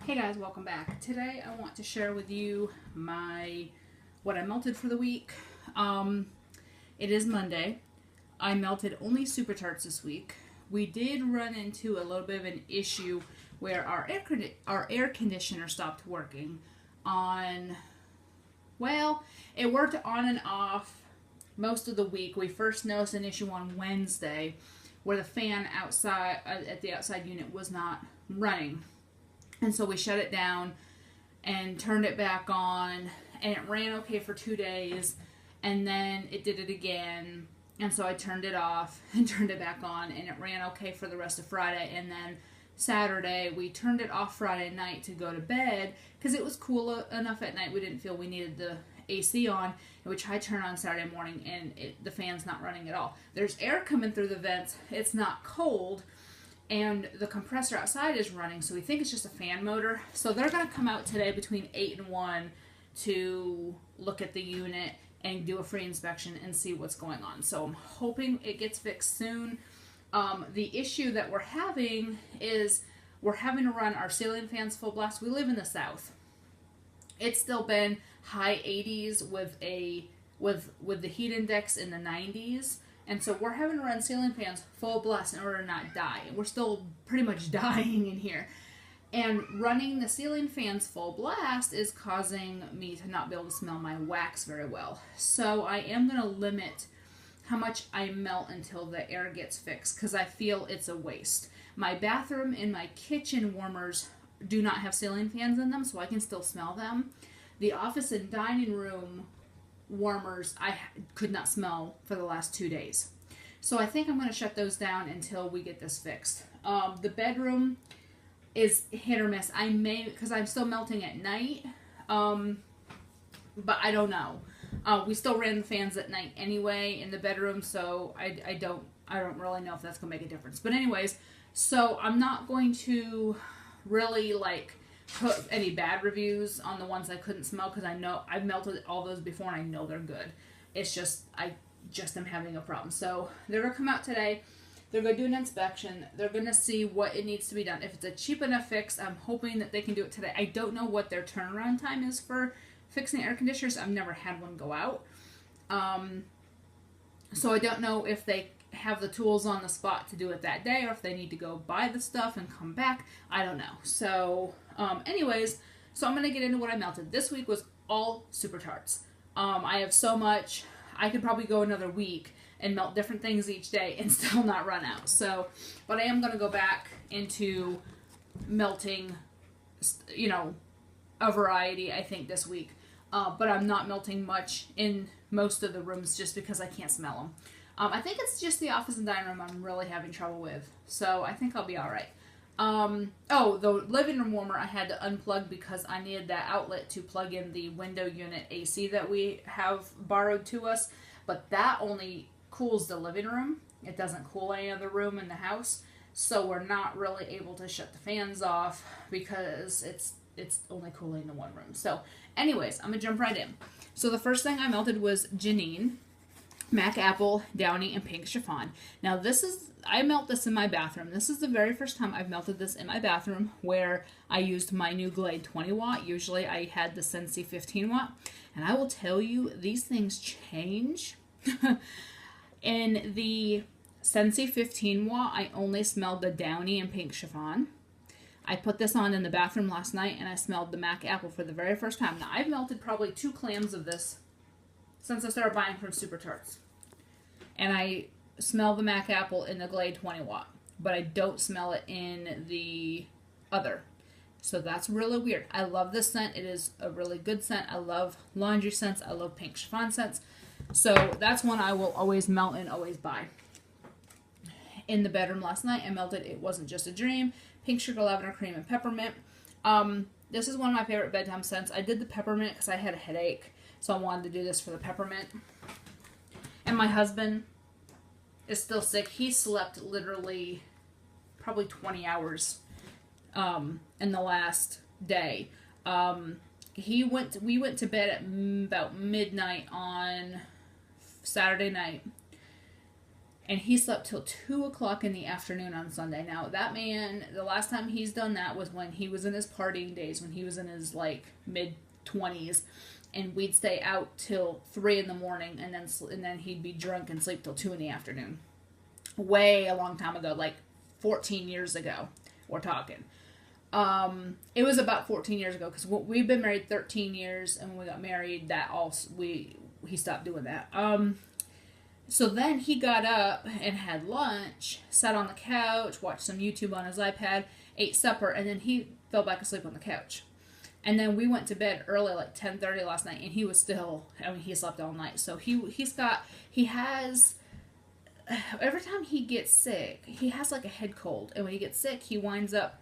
Hey guys, welcome back. Today I want to share with you what I melted for the week. It is Monday. I melted only Supertarts this week. We did run into a little bit of an issue where our air conditioner stopped working it worked on and off most of the week. We first noticed an issue on Wednesday where the fan outside at the outside unit was not running. And so we shut it down and turned it back on, and it ran okay for 2 days, and then it did it again, and so I turned it off and turned it back on, and it ran okay for the rest of Friday, and then Saturday we turned it off Friday night to go to bed because it was cool enough at night we didn't feel we needed the AC on, and we tried to turn on Saturday morning, and the fan's not running at all. There's air coming through the vents, it's not cold, and the compressor outside is running, so we think it's just a fan motor. So they're going to come out today between 8 and 1 to look at the unit and do a free inspection and see what's going on. So I'm hoping it gets fixed soon. The issue that we're having is we're having to run our ceiling fans full blast. We live in the South. It's still been high 80s with the heat index in the 90s. And so we're having to run ceiling fans full blast in order to not die. We're still pretty much dying in here. And running the ceiling fans full blast is causing me to not be able to smell my wax very well. So I am going to limit how much I melt until the air gets fixed because I feel it's a waste. My bathroom and my kitchen warmers do not have ceiling fans in them, so I can still smell them. The office and dining room warmers I could not smell for the last 2 days. So I think I'm going to shut those down until we get this fixed. The bedroom is hit or miss. I may, because I'm still melting at night, but I don't know. We still ran the fans at night anyway in the bedroom, so I don't really know if that's going to make a difference. But anyways, so I'm not going to really put any bad reviews on the ones I couldn't smell because I know I've melted all those before and I know they're good. It's just I am having a problem. So they're gonna come out today. They're gonna do an inspection. They're gonna see what it needs to be done. If it's a cheap enough fix, I'm hoping that they can do it today. I don't know what their turnaround time is for fixing air conditioners. I've never had one go out. So I don't know if they have the tools on the spot to do it that day or if they need to go buy the stuff and come back. I don't know. So anyways, so I'm going to get into what I melted. This week was all Supertarts. I have so much, I could probably go another week and melt different things each day and still not run out. So, but I am going to go back into melting, a variety, I think, this week. But I'm not melting much in most of the rooms just because I can't smell them. I think it's just the office and dining room I'm really having trouble with. So I think I'll be alright. The living room warmer I had to unplug because I needed that outlet to plug in the window unit AC that we have borrowed to us. But that only cools the living room. It doesn't cool any other room in the house. So we're not really able to shut the fans off because it's only cooling the one room. So anyways, I'm going to jump right in. So the first thing I melted was Janine, Mac Apple, Downy, and Pink Chiffon. Now I melt this in my bathroom. This is the very first time I've melted this in my bathroom where I used my new Glade 20 watt. Usually I had the Sensi 15 watt. And I will tell you, these things change. In the Sensi 15 watt, I only smelled the Downy and Pink Chiffon. I put this on in the bathroom last night and I smelled the Mac Apple for the very first time. Now I've melted probably 2 clams of this since I started buying from Supertarts. And I smell the Mac Apple in the Glade 20 watt, but I don't smell it in the other. So that's really weird. I love this scent. It is a really good scent. I love laundry scents. I love Pink Chiffon scents. So that's one I will always melt and always buy. In the bedroom last night, I melted It Wasn't Just a Dream, Pink Sugar Lavender Cream, and Peppermint. This is one of my favorite bedtime scents. I did the peppermint because I had a headache. So I wanted to do this for the peppermint. And my husband is still sick. He slept literally probably 20 hours in the last day. We went to bed at about midnight on Saturday night. And he slept till 2 o'clock in the afternoon on Sunday. Now, that man, the last time he's done that was when he was in his partying days, when he was in his, like, mid-20s. And we'd stay out till 3 in the morning, and then he'd be drunk and sleep till 2 in the afternoon. Way a long time ago, like 14 years ago, we're talking. It was about 14 years ago, because we've been married 13 years, and when we got married, he stopped doing that. So then he got up and had lunch, sat on the couch, watched some YouTube on his iPad, ate supper, and then he fell back asleep on the couch. And then we went to bed early, like 10:30 last night, and he was still, he slept all night. So he has, every time he gets sick, he has like a head cold. And when he gets sick, he winds up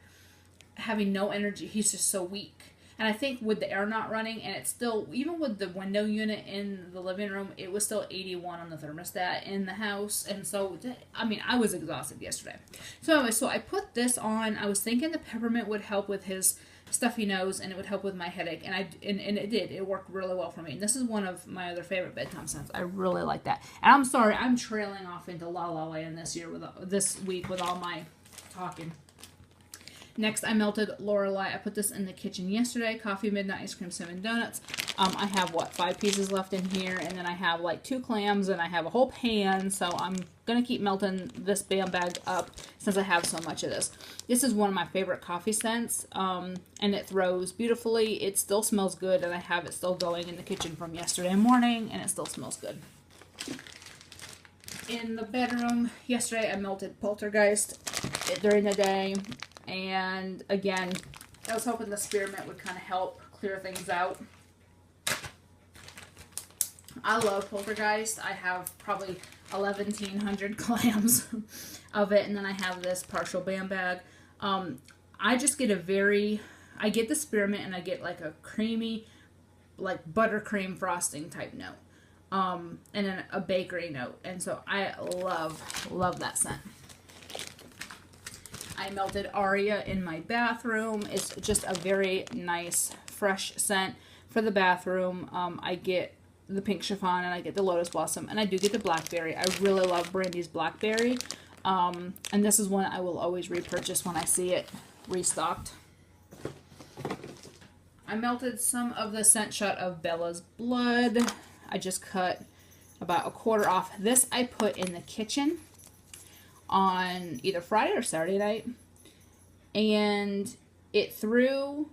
having no energy. He's just so weak. And I think with the air not running, and it's still, even with the window unit in the living room, it was still 81 on the thermostat in the house. And so, I was exhausted yesterday. So anyway, so I put this on. I was thinking the peppermint would help with his stuffy nose, and it would help with my headache, and it did. It worked really well for me. And this is one of my other favorite bedtime scents. I really like that. And I'm sorry, I'm trailing off into La La Land this week with all my talking. Next, I melted Lorelei. I put this in the kitchen yesterday. Coffee, midnight, ice cream, cinnamon donuts. I have, 5 pieces left in here, and then I have, 2 clams, and I have a whole pan, so I'm going to keep melting this Bam bag up since I have so much of this. This is one of my favorite coffee scents, and it throws beautifully. It still smells good, and I have it still going in the kitchen from yesterday morning, and it still smells good. In the bedroom, yesterday I melted Poltergeist during the day. And again, I was hoping the spearmint would kind of help clear things out. I love Poltergeist. I have probably 1,100 clams of it. And then I have this partial Bam bag. I just get I get the spearmint, and I get like a creamy, like buttercream frosting type note. And then a bakery note. And so I love that scent. I melted Aria in my bathroom. It's just a very nice, fresh scent for the bathroom. I get the pink chiffon, and I get the lotus blossom, and I do get the blackberry. I really love Brandy's blackberry. And this is one I will always repurchase when I see it restocked. I melted some of the scent shot of Bella's Blood. I just cut about a quarter off. This I put in the kitchen on either Friday or Saturday night, and it threw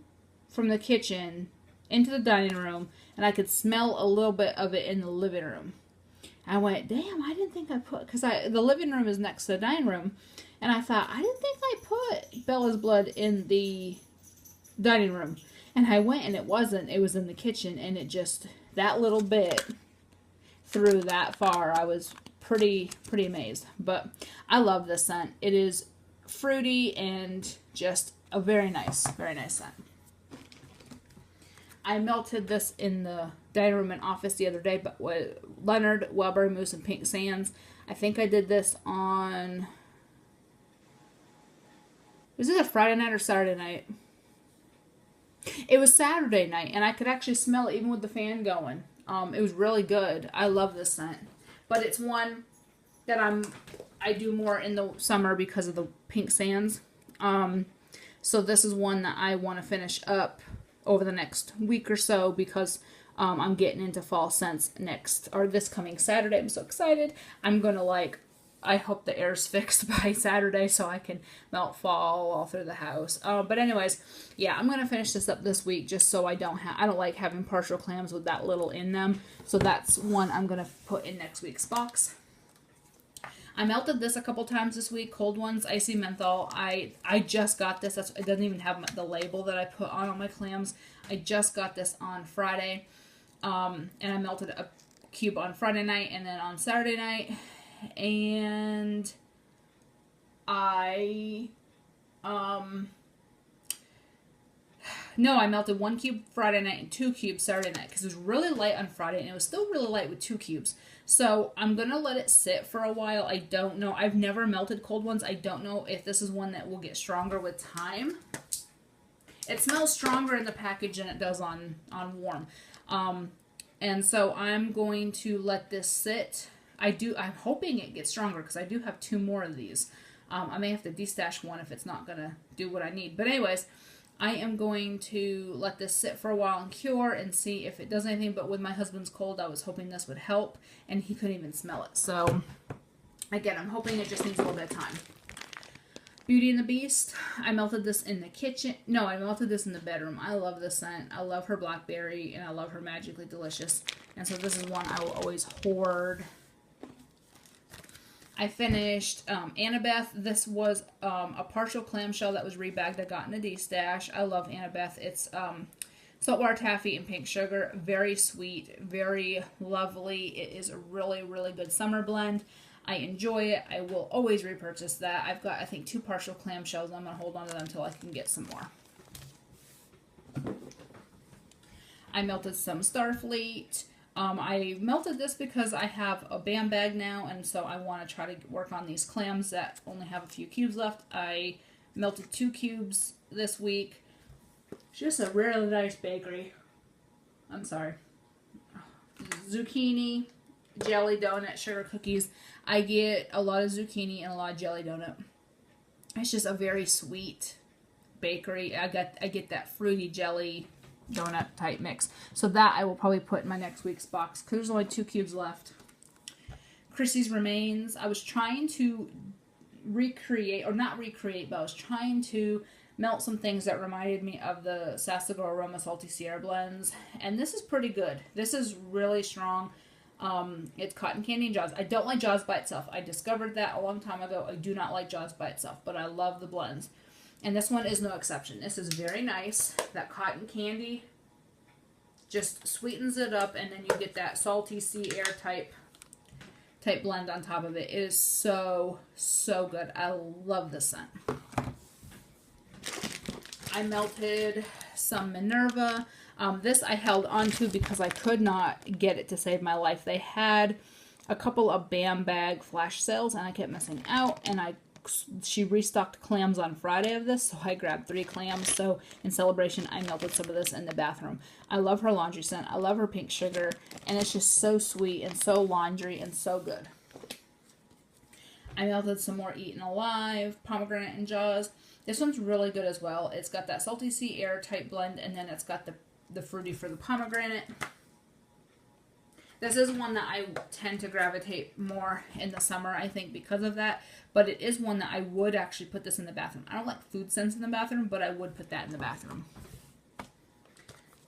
from the kitchen into the dining room, and I could smell a little bit of it in the living room. I went, damn, I didn't think I put, because the living room is next to the dining room, and I thought, I didn't think I put Bella's Blood in the dining room. And I went, and it wasn't. It was in the kitchen, and it just, that little bit threw that far. I was pretty amazed. But I love this scent. It is fruity and just a very nice scent. I melted this in the dining room and office the other day, but with Leonard, Wildberry Mousse, and Pink Sands. I think I did this on, was it a Friday night or Saturday night? It was Saturday night, and I could actually smell it even with the fan going. It was really good. I love this scent. But it's one that I do more in the summer because of the Pink Sands. So this is one that I want to finish up over the next week or so, because I'm getting into fall scents this coming Saturday. I'm so excited. I'm going to I hope the air's fixed by Saturday so I can melt fall all through the house. But anyways, yeah, I'm going to finish this up this week just so I don't like having partial clams with that little in them. So that's one I'm going to put in next week's box. I melted this a couple times this week. Cold Ones, Icy Menthol. I just got this. It doesn't even have the label that I put on all my clams. I just got this on Friday. And I melted a cube on Friday night and then on Saturday night. And I melted 1 cube Friday night and 2 cubes Saturday night, because it was really light on Friday and it was still really light with 2 cubes. So I'm going to let it sit for a while. I don't know. I've never melted Cold Ones. I don't know if this is one that will get stronger with time. It smells stronger in the package than it does on warm. And so I'm going to let this sit. I'm hoping it gets stronger because I do have 2 more of these. I may have to destash one if it's not going to do what I need. But anyways, I am going to let this sit for a while and cure and see if it does anything. But with my husband's cold, I was hoping this would help, and he couldn't even smell it. So, again, I'm hoping it just needs a little bit of time. Beauty and the Beast. I melted this in the kitchen. No, I melted this in the bedroom. I love this scent. I love her blackberry, and I love her Magically Delicious. And so this is one I will always hoard. I finished Annabeth. This was a partial clamshell that was rebagged. I got in a D-stash. I love Annabeth. It's saltwater taffy and pink sugar. Very sweet, very lovely. It is a really, really good summer blend. I enjoy it. I will always repurchase that. I've got, I think, 2 partial clamshells. I'm going to hold on to them until I can get some more. I melted some Starfleet. I melted this because I have a BAM bag now, and so I want to try to work on these clams that only have a few cubes left. I melted 2 cubes this week. Just a really nice bakery. I'm sorry. Zucchini, jelly donut, sugar cookies. I get a lot of zucchini and a lot of jelly donut. It's just a very sweet bakery. I get that fruity jelly donut type mix. So that I will probably put in my next week's box because there's only 2 cubes left. Chrissy's Remains. I was trying to recreate, or not recreate, but I was trying to melt some things that reminded me of the Sassigo Aroma Salty Sierra blends. And this is pretty good. This is really strong. It's cotton candy and Jaws. I don't like Jaws by itself. I discovered that a long time ago. I do not like Jaws by itself, but I love the blends. And this one is no exception. This is very nice. That cotton candy just sweetens it up, and then you get that salty sea air type blend on top of it. It is so, so good. I love this scent. I melted some Minerva. This I held onto because I could not get it to save my life. They had a couple of BAM bag flash sales, and I kept missing out, and she restocked clams on Friday of this, so I grabbed 3 clams. So in celebration, I melted some of this in the bathroom. I love her laundry scent. I love her pink sugar, and it's just so sweet and so laundry and so good. I melted some more Eaten Alive, pomegranate and Jaws. This one's really good as well. It's got that salty sea air type blend, and then it's got the fruity for the pomegranate. This is one that I tend to gravitate more in the summer, I think, because of that. But it is one that I would actually put this in the bathroom. I don't like food scents in the bathroom, but I would put that in the bathroom.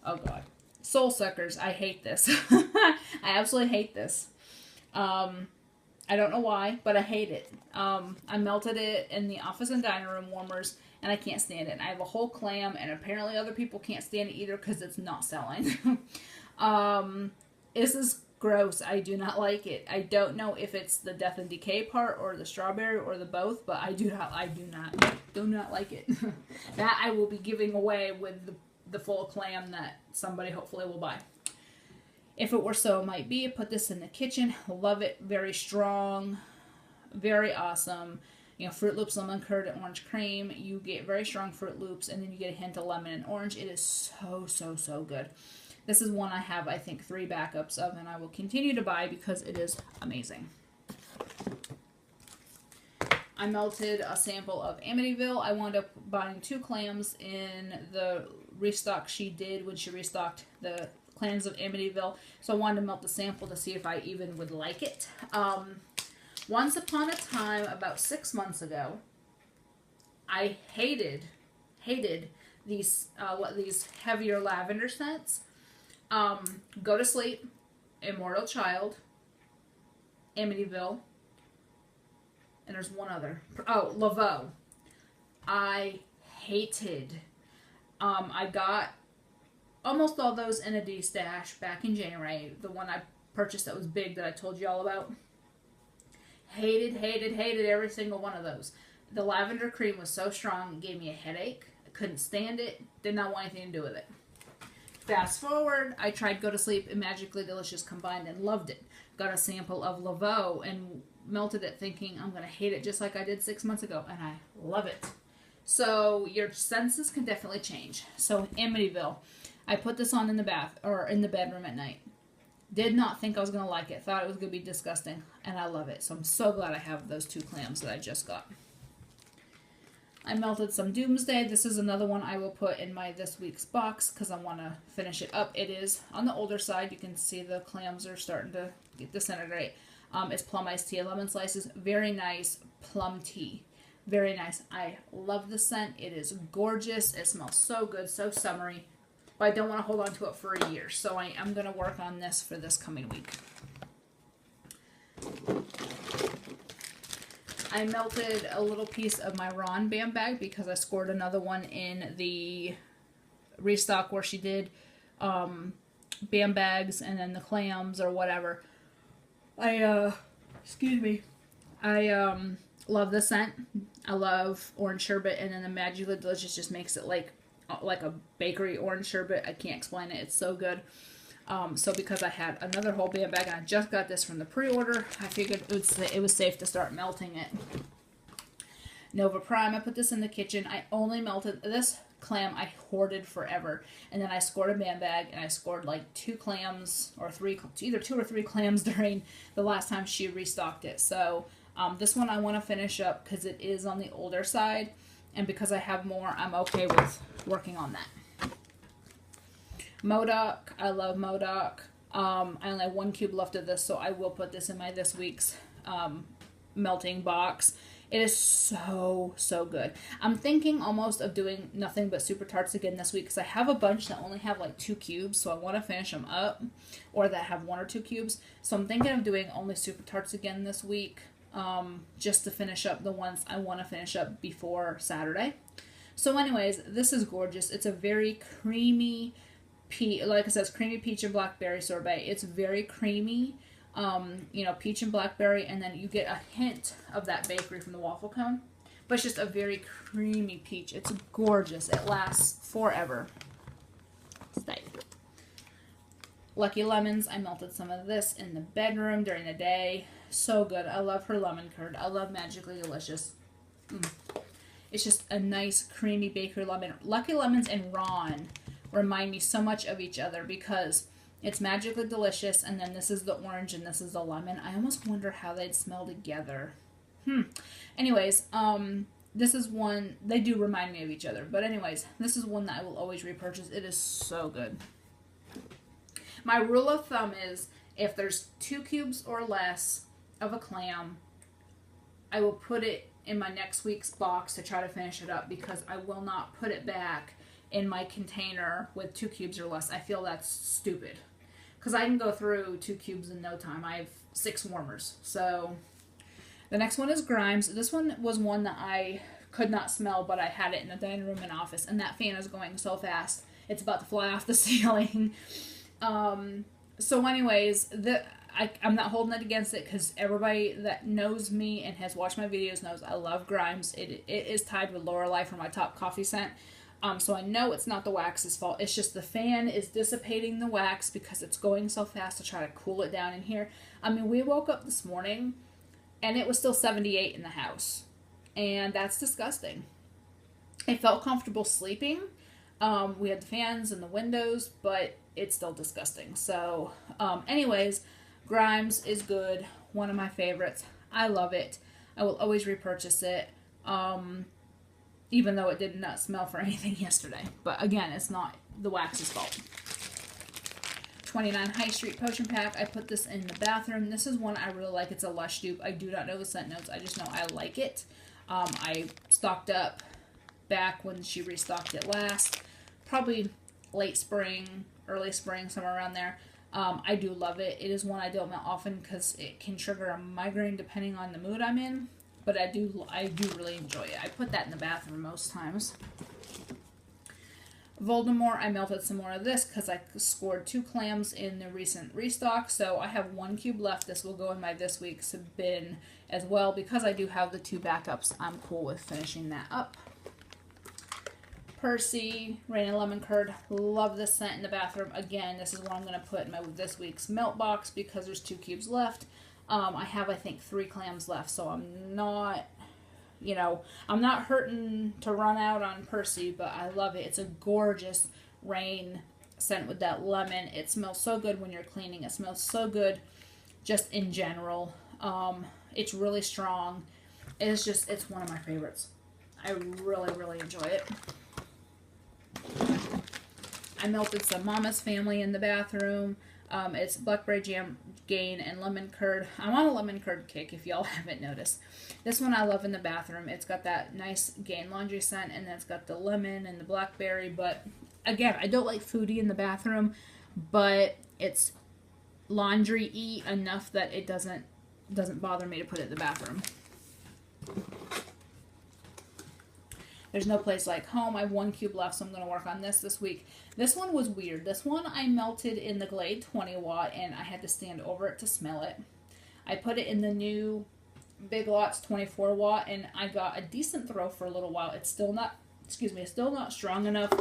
Oh, God. Soul Suckers. I hate this. I absolutely hate this. I don't know why, but I hate it. I melted it in the office and dining room warmers, and I can't stand it. And I have a whole clam, and apparently other people can't stand it either because it's not selling. This is gross. I do not like it. I don't know if it's the death and decay part or the strawberry or the both, but I do not like it. That I will be giving away with the full clam that somebody hopefully will buy. If it were so, it might be. Put this in the kitchen. Love it. Very strong. Very awesome. You know, Fruit Loops, lemon curd, and orange cream. You get very strong Fruit Loops, and then you get a hint of lemon and orange. It is so, so, so good. This is one I have, I think, 3 backups of, and I will continue to buy because it is amazing. I melted a sample of Amityville. I wound up buying 2 clams in the restock she did when she restocked the clams of Amityville. So I wanted to melt the sample to see if I even would like it. Once upon a time, about 6 months ago, I hated these heavier lavender scents. Go to Sleep, Immortal Child, Amityville, and there's one other. Oh, Laveau. I hated. I got almost all those in a D-stash back in January. The one I purchased that was big that I told you all about. Hated every single one of those. The lavender cream was so strong, it gave me a headache. I couldn't stand it. Did not want anything to do with it. Fast forward, I tried Go to Sleep and Magically Delicious combined and loved it. Got a sample of Laveau and melted it thinking I'm going to hate it just like I did 6 months ago, and I love it. So your senses can definitely change. So Amityville, I put this on in the bath or in the bedroom at night. Did not think I was going to like it. Thought it was going to be disgusting. And I love it. So I'm so glad I have those 2 clams that I just got. I melted some Doomsday. This is another one I will put in my this week's box because I want to finish it up. It is on the older side. You can see the clams are starting to disintegrate. It's plum iced tea and lemon slices. Very nice plum tea. Very nice. I love the scent. It is gorgeous. It smells so good, so summery. But I don't want to hold on to it for a year. So I am going to work on this for this coming week. I melted a little piece of my Ron Bam bag because I scored another one in the restock where she did Bam bags and then the clams or whatever. Excuse me. I love the scent. I love orange sherbet, and then the Magically Delicious just makes it like a bakery orange sherbet. I can't explain it. It's so good. So because I had another whole Bam bag and I just got this from the pre-order, I figured it was safe to start melting it. Nova Prime, I put this in the kitchen. I only melted this clam. I hoarded forever. And then I scored a Bam bag and I scored like 2 clams or 3, either 2 or 3 clams during the last time she restocked it. So this one I want to finish up because it is on the older side. And because I have more, I'm okay with working on that. Modoc, I love Modoc. I only have 1 cube left of this, so I will put this in my this week's melting box. It is so, so good. I'm thinking almost of doing nothing but Supertarts again this week because I have a bunch that only have like 2 cubes, so I want to finish them up, or that have 1 or 2 cubes. So I'm thinking of doing only Supertarts again this week, just to finish up the ones I want to finish up before Saturday. So anyways, this is gorgeous. It's a very creamy like I said, it's creamy peach and blackberry sorbet. It's very creamy, peach and blackberry, and then you get a hint of that bakery from the waffle cone. But it's just a very creamy peach. It's gorgeous. It lasts forever. Stay. Lucky Lemons. I melted some of this in the bedroom during the day. So good. I love her lemon curd. I love Magically Delicious. It's just a nice creamy bakery lemon. Lucky Lemons and Ron remind me so much of each other because it's Magically Delicious and then this is the orange and this is the lemon. I almost wonder how they'd smell together. Anyways, this is one, they do remind me of each other, but anyways, this is one that I will always repurchase. It is so good. My rule of thumb is if there's 2 cubes or less of a clam, I will put it in my next week's box to try to finish it up because I will not put it back in my container with 2 cubes or less. I feel that's stupid. Because I can go through 2 cubes in no time. I have 6 warmers. So, the next one is Grimes. This one was one that I could not smell, but I had it in the dining room and office. And that fan is going so fast. It's about to fly off the ceiling. So anyways, I'm not holding it against it because everybody that knows me and has watched my videos knows I love Grimes. It is tied with Lorelei for my top coffee scent. So I know it's not the wax's fault. It's just the fan is dissipating the wax because it's going so fast to try to cool it down in here. I mean, we woke up this morning and it was still 78 in the house. And that's disgusting. I felt comfortable sleeping. We had the fans and the windows, but it's still disgusting. So, anyways, Grimes is good. One of my favorites. I love it. I will always repurchase it. Even though it did not smell for anything yesterday. But again, it's not the wax's fault. 29 High Street Potion Pack. I put this in the bathroom. This is one I really like. It's a Lush dupe. I do not know the scent notes. I just know I like it. I stocked up back when she restocked it last. Probably late spring, early spring, somewhere around there. I do love it. It is one I don't melt often because it can trigger a migraine depending on the mood I'm in. But I do really enjoy it. I put that in the bathroom most times. Voldemort, I melted some more of this because I scored 2 clams in the recent restock. So I have 1 cube left. This will go in my this week's bin as well. Because I do have the 2 backups, I'm cool with finishing that up. Percy, Rain and Lemon Curd. Love this scent in the bathroom. Again, this is what I'm going to put in my this week's melt box because there's 2 cubes left. I have, I think, 3 clams left, so I'm not, I'm not hurting to run out on Percy, but I love it. It's a gorgeous rain scent with that lemon. It smells so good when you're cleaning. It smells so good just in general. It's really strong. It's one of my favorites. I really, really enjoy it. I melted some Mama's Family in the bathroom. It's blackberry jam gain and lemon curd. I'm on a lemon curd kick if y'all haven't noticed. This one I love in the bathroom. It's got that nice Gain laundry scent, and then it's got the lemon and the blackberry. But again, I don't like foodie in the bathroom, but it's laundry-y enough that it doesn't bother me to put it in the bathroom. There's no place like home. I have 1 cube left, so I'm going to work on this week. This one was weird. This one I melted in the Glade 20 watt, and I had to stand over it to smell it. I put it in the new Big Lots 24 watt, and I got a decent throw for a little while. It's still not, it's still not strong enough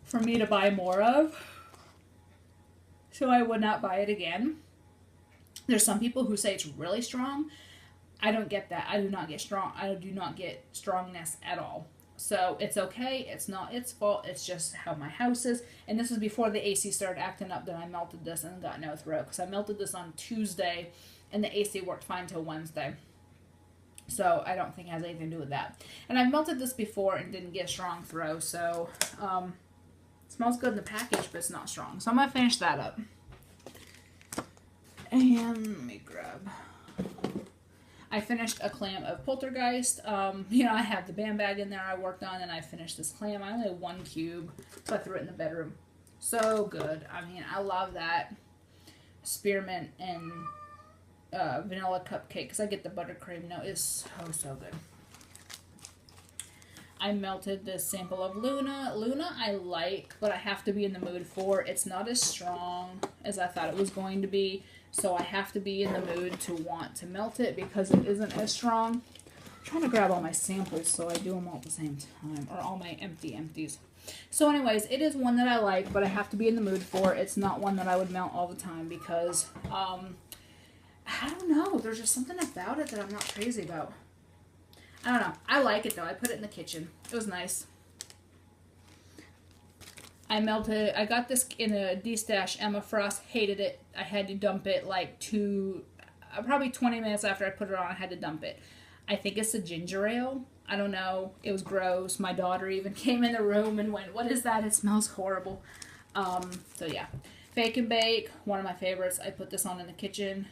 for me to buy more of, so I would not buy it again. There's some people who say it's really strong. I don't get that. I do not get strong. I do not get strongness at all. So it's okay. It's not its fault. It's just how my house is. And this is before the AC started acting up that I melted this and got no throw. Because I melted this on Tuesday and the AC worked fine till Wednesday. So I don't think it has anything to do with that. And I've melted this before and didn't get a strong throw. So it smells good in the package, but it's not strong. So I'm going to finish that up. And let me grab... I finished a clam of Poltergeist. I have the band bag in there I worked on, and I finished this clam. I only had 1 cube, so I threw it in the bedroom. So good. I mean, I love that spearmint and vanilla cupcake, because I get the buttercream. No, it's so good. I melted this sample of Luna. Luna I like, but I have to be in the mood for. It's not as strong as I thought it was going to be. So I have to be in the mood to want to melt it because it isn't as strong. I'm trying to grab all my samples so I do them all at the same time. Or all my empties. So anyways, it is one that I like, but I have to be in the mood for. It's not one that I would melt all the time because, I don't know. There's just something about it that I'm not crazy about. I don't know. I like it though. I put it in the kitchen. It was nice. I got this in a D-stash. Emma Frost hated it. I had to dump it like probably 20 minutes after I put it on, I had to dump it. I think it's a ginger ale. I don't know. It was gross. My daughter even came in the room and went, "What is that? It smells horrible." So yeah. Bake and Bake, one of my favorites. I put this on in the kitchen.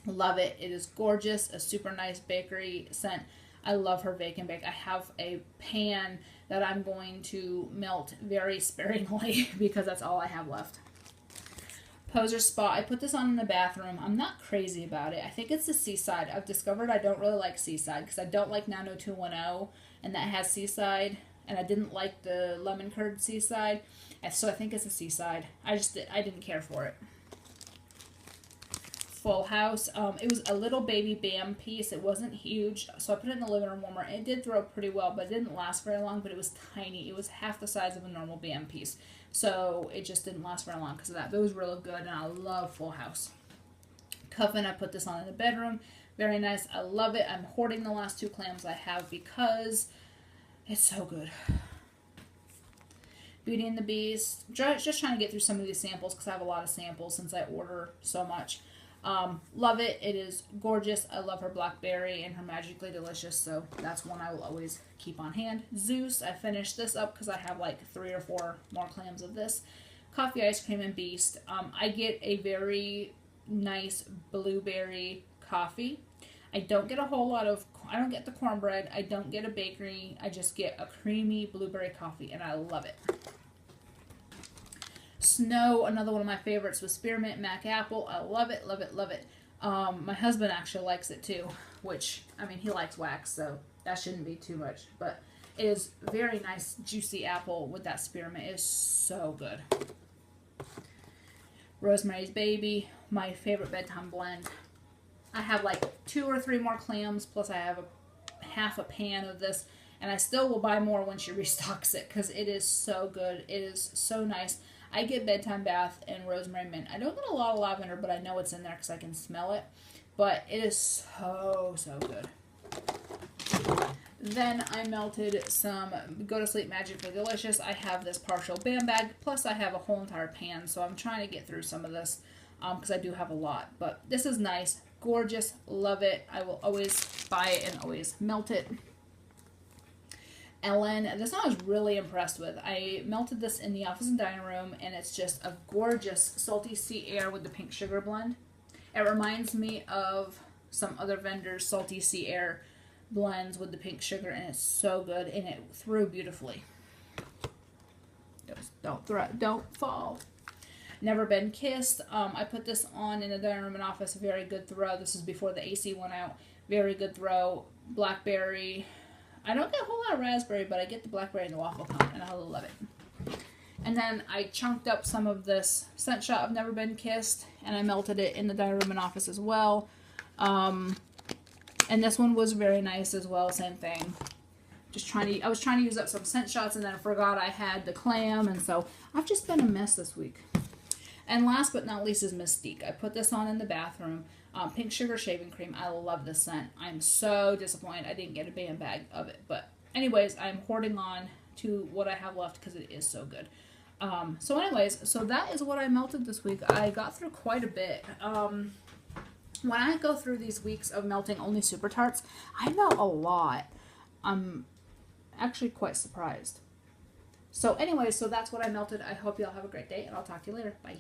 Love it. It is gorgeous. A super nice bakery scent. I love her Bake and Bake. I have a pan that I'm going to melt very sparingly because that's all I have left. Poser Spa. I put this on in the bathroom. I'm not crazy about it. I think it's the Seaside. I've discovered I don't really like Seaside because I don't like 90210, and that has Seaside, and I didn't like the lemon curd Seaside, so I think it's a Seaside. I didn't care for it. Full House. It was a little baby BAM piece. It wasn't huge, so I put it in the living room warmer. It did throw pretty well, but it didn't last very long, but it was tiny. It was half the size of a normal BAM piece, so it just didn't last very long because of that. But it was really good, and I love Full House. Coven, I put this on in the bedroom. Very nice. I love it. I'm hoarding the last 2 clams I have because it's so good. Beauty and the Beast. Just trying to get through some of these samples because I have a lot of samples since I order so much. Love it. It is gorgeous. I love her blackberry and her magically delicious, so that's one I will always keep on hand. Zeus, I finished this up because I have like 3 or 4 more clams of this. Coffee Ice Cream and Beast. I get a very nice blueberry coffee. I don't get a whole lot of, I don't get the cornbread. I don't get a bakery. I just get a creamy blueberry coffee, and I love it. Snow, another one of my favorites, was Spearmint Mac Apple. I love it, love it, love it. My husband actually likes it too, which, I mean, he likes wax, so that shouldn't be too much. But it is very nice, juicy apple with that spearmint. It is so good. Rosemary's Baby, my favorite bedtime blend. I have like 2 or 3 more clams, plus I have half a pan of this, and I still will buy more when she restocks it because it is so good. It is so nice. I get Bedtime Bath and Rosemary Mint. I don't get a lot of lavender, but I know it's in there because I can smell it. But it is so, so good. Then I melted some Go to Sleep Magically Delicious. I have this partial bam bag, plus I have a whole entire pan, so I'm trying to get through some of this because I do have a lot. But this is nice, gorgeous, love it. I will always buy it and always melt it. Ellen, this one I was really impressed with. I melted this in the office and dining room, and it's just a gorgeous salty sea air with the pink sugar blend. It reminds me of some other vendors' salty sea air blends with the pink sugar, and it's so good, and it threw beautifully. Don't fall. Never Been Kissed. I put this on in the dining room and office. Very good throw. This is before the AC went out. Very good throw. Blackberry. I don't get a whole lot of raspberry, but I get the blackberry and the waffle cone, and I love it. And then I chunked up some of this Scent Shot of Never Been Kissed, and I melted it in the dining room and office as well. And this one was very nice as well, same thing. I was trying to use up some Scent Shots, and then I forgot I had the clam, and so I've just been a mess this week. And last but not least is Mystique. I put this on in the bathroom. Pink Sugar Shaving Cream. I love this scent. I'm so disappointed I didn't get a bam bag of it. But anyways, I'm hoarding on to what I have left because it is so good. So that is what I melted this week. I got through quite a bit. When I go through these weeks of melting only Supertarts, I melt a lot. I'm actually quite surprised. So anyways, so that's what I melted. I hope y'all have a great day, and I'll talk to you later. Bye.